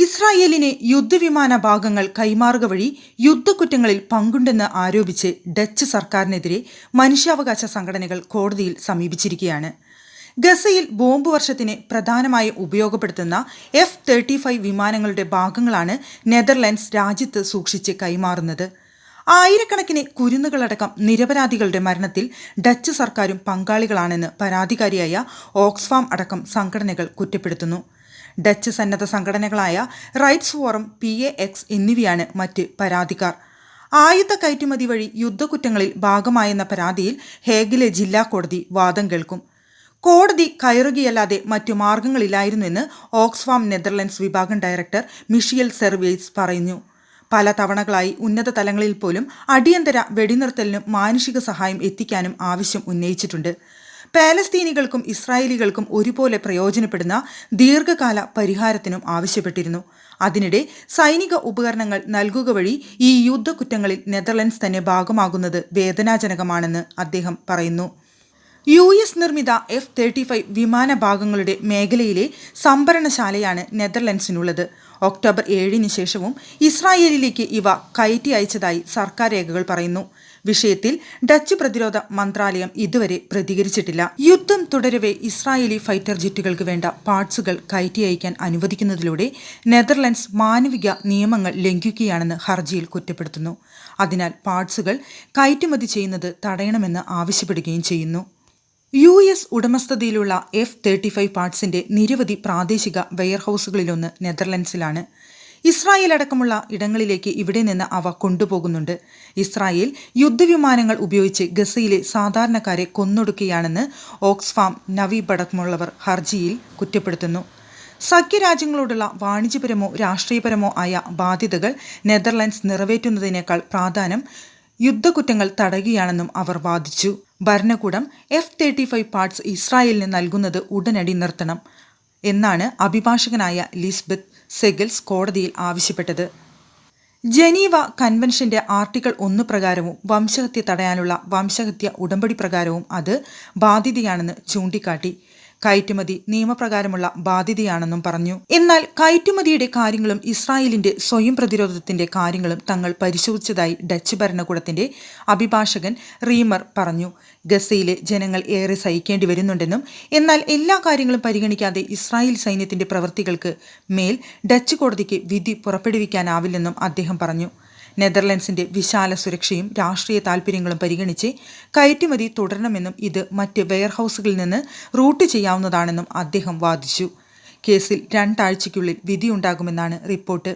ഇസ്രായേലിനെ യുദ്ധവിമാന ഭാഗങ്ങൾ കൈമാറുക വഴി യുദ്ധക്കുറ്റങ്ങളിൽ പങ്കുണ്ടെന്ന് ആരോപിച്ച് ഡച്ച് സർക്കാരിനെതിരെ മനുഷ്യാവകാശ സംഘടനകൾ കോടതിയിൽ സമീപിച്ചിരിക്കുകയാണ്. ഗസയിൽ ബോംബ് വർഷത്തിന് പ്രധാനമായും ഉപയോഗപ്പെടുത്തുന്ന F-35 വിമാനങ്ങളുടെ ഭാഗങ്ങളാണ് നെതർലൻഡ്സ് രാജ്യത്ത് സൂക്ഷിച്ച് കൈമാറുന്നത്. ആയിരക്കണക്കിന് കുരുന്നുകളടക്കം നിരപരാധികളുടെ മരണത്തിൽ ഡച്ച് സർക്കാരും പങ്കാളികളാണെന്ന് പരാതിക്കാരിയായ ഓക്സ്ഫാം അടക്കം സംഘടനകൾ കുറ്റപ്പെടുത്തുന്നു. ഡച്ച് സന്നദ്ധ സംഘടനകളായ റൈറ്റ്സ് ഫോറം, PAX എന്നിവയാണ് മറ്റ് പരാതിക്കാർ. ആയുധ കയറ്റുമതി വഴി യുദ്ധക്കുറ്റങ്ങളിൽ ഭാഗമായെന്ന പരാതിയിൽ ഹേഗിലെ ജില്ലാ കോടതി വാദം കേൾക്കും. കോടതി കയറുകയല്ലാതെ മറ്റു മാർഗങ്ങളില്ലായിരുന്നുവെന്ന് ഓക്സ്ഫാം നെതർലൻഡ്സ് വിഭാഗം ഡയറക്ടർ മിഷിയൽ സെർവേയ്സ് പറഞ്ഞു. പല തവണകളായി ഉന്നത തലങ്ങളിൽ പോലും അടിയന്തര വെടിനിർത്തലിനും മാനുഷിക സഹായം എത്തിക്കാനും ആവശ്യം ഉന്നയിച്ചിട്ടുണ്ട്. പാലസ്തീനികൾക്കും ഇസ്രായേലികൾക്കും ഒരുപോലെ പ്രയോജനപ്പെടുന്ന ദീർഘകാല പരിഹാരത്തിനും ആവശ്യപ്പെട്ടിരുന്നു. അതിനിടെ സൈനിക ഉപകരണങ്ങൾ നൽകുക വഴി ഈ യുദ്ധക്കുറ്റങ്ങളിൽ നെതർലൻഡ്സ് തന്നെ ഭാഗമാകുന്നത് വേദനാജനകമാണെന്ന് അദ്ദേഹം പറയുന്നു. US നിർമ്മിത F-35 വിമാന ഭാഗങ്ങളുടെ മേഖലയിലെ സംഭരണശാലയാണ് നെതർലൻഡ്സിനുള്ളത്. ഒക്ടോബർ 7 ശേഷവും ഇസ്രായേലിലേക്ക് ഇവ കയറ്റി അയച്ചതായി സർക്കാർ രേഖകൾ പറയുന്നു. വിഷയത്തിൽ ഡച്ച് പ്രതിരോധ മന്ത്രാലയം ഇതുവരെ പ്രതികരിച്ചിട്ടില്ല. യുദ്ധം തുടരവെ ഇസ്രായേലി ഫൈറ്റർ ജെറ്റുകൾക്ക് വേണ്ട പാർട്സുകൾ കയറ്റി അയക്കാൻ അനുവദിക്കുന്നതിലൂടെ നെതർലൻഡ്സ് മാനവിക നിയമങ്ങൾ ലംഘിക്കുകയാണെന്ന് ഹർജിയിൽ കുറ്റപ്പെടുത്തുന്നു. അതിനാൽ പാർട്സുകൾ കയറ്റുമതി ചെയ്യുന്നത് തടയണമെന്ന് ആവശ്യപ്പെടുകയും ചെയ്യുന്നു. US ഉടമസ്ഥതയിലുള്ള F-35 പാർട്സിന്റെ നിരവധി പ്രാദേശിക വെയർഹൌസുകളിലൊന്ന് നെതർലൻഡ്സിലാണ്. ഇസ്രായേൽ അടക്കമുള്ള ഇടങ്ങളിലേക്ക് ഇവിടെ നിന്ന് അവ കൊണ്ടുപോകുന്നുണ്ട്. ഇസ്രായേൽ യുദ്ധവിമാനങ്ങൾ ഉപയോഗിച്ച് ഗസയിലെ സാധാരണക്കാരെ കൊന്നൊടുക്കുകയാണെന്ന് ഓക്സ്ഫാം, നവീബ് അടക്കമുള്ളവർ ഹർജിയിൽ കുറ്റപ്പെടുത്തുന്നു. സഖ്യരാജ്യങ്ങളോടുള്ള വാണിജ്യപരമോ രാഷ്ട്രീയപരമോ ആയ ബാധ്യതകൾ നെതർലൻഡ്സ് നിറവേറ്റുന്നതിനേക്കാൾ പ്രാധാന്യം യുദ്ധക്കുറ്റങ്ങൾ തടയുകയാണെന്നും അവർ വാദിച്ചു. ഭരണകൂടം F-35 പാർട്സ് ഇസ്രായേലിന് നൽകുന്നത് ഉടനടി നിർത്തണം എന്നാണ് അഭിഭാഷകനായ ലിസ്ബത്ത് സെഗൽസ് കോടതിയിൽ ആവശ്യപ്പെട്ടത്. ജനീവ കൺവെൻഷന്റെ ആർട്ടിക്കിൾ 1 പ്രകാരവും വംശഹത്യ തടയാനുള്ള വംശഹത്യ ഉടമ്പടി പ്രകാരവും അത് ബാധ്യതയാണെന്ന് ചൂണ്ടിക്കാട്ടി. കയറ്റുമതി നിയമപ്രകാരമുള്ള ബാധ്യതയാണെന്നും പറഞ്ഞു. എന്നാൽ കയറ്റുമതിയുടെ കാര്യങ്ങളും ഇസ്രായേലിന്റെ സ്വയം പ്രതിരോധത്തിന്റെ കാര്യങ്ങളും തങ്ങൾ പരിശോധിച്ചതായി ഡച്ച് ഭരണകൂടത്തിന്റെ അഭിഭാഷകൻ റീമർ പറഞ്ഞു. ഗസയിലെ ജനങ്ങൾ ഏറെ സഹിക്കേണ്ടി വരുന്നുണ്ടെന്നും എന്നാൽ എല്ലാ കാര്യങ്ങളും പരിഗണിക്കാതെ ഇസ്രായേൽ സൈന്യത്തിന്റെ പ്രവൃത്തികൾക്ക് മേൽ ഡച്ച് കോടതിക്ക് വിധി പുറപ്പെടുവിക്കാനാവില്ലെന്നും അദ്ദേഹം പറഞ്ഞു. നെതർലൻഡ്സിന്റെ വിശാല സുരക്ഷയും രാഷ്ട്രീയ താൽപ്പര്യങ്ങളും പരിഗണിച്ച് കയറ്റുമതി തുടരണമെന്നും ഇത് മറ്റ് വെയർഹൌസുകളിൽ നിന്ന് റൂട്ട് ചെയ്യാവുന്നതാണെന്നും അദ്ദേഹം വാദിച്ചു. കേസിൽ 2 ആഴ്ചയ്ക്കുള്ളിൽ വിധിയുണ്ടാകുമെന്നാണ് റിപ്പോർട്ട്.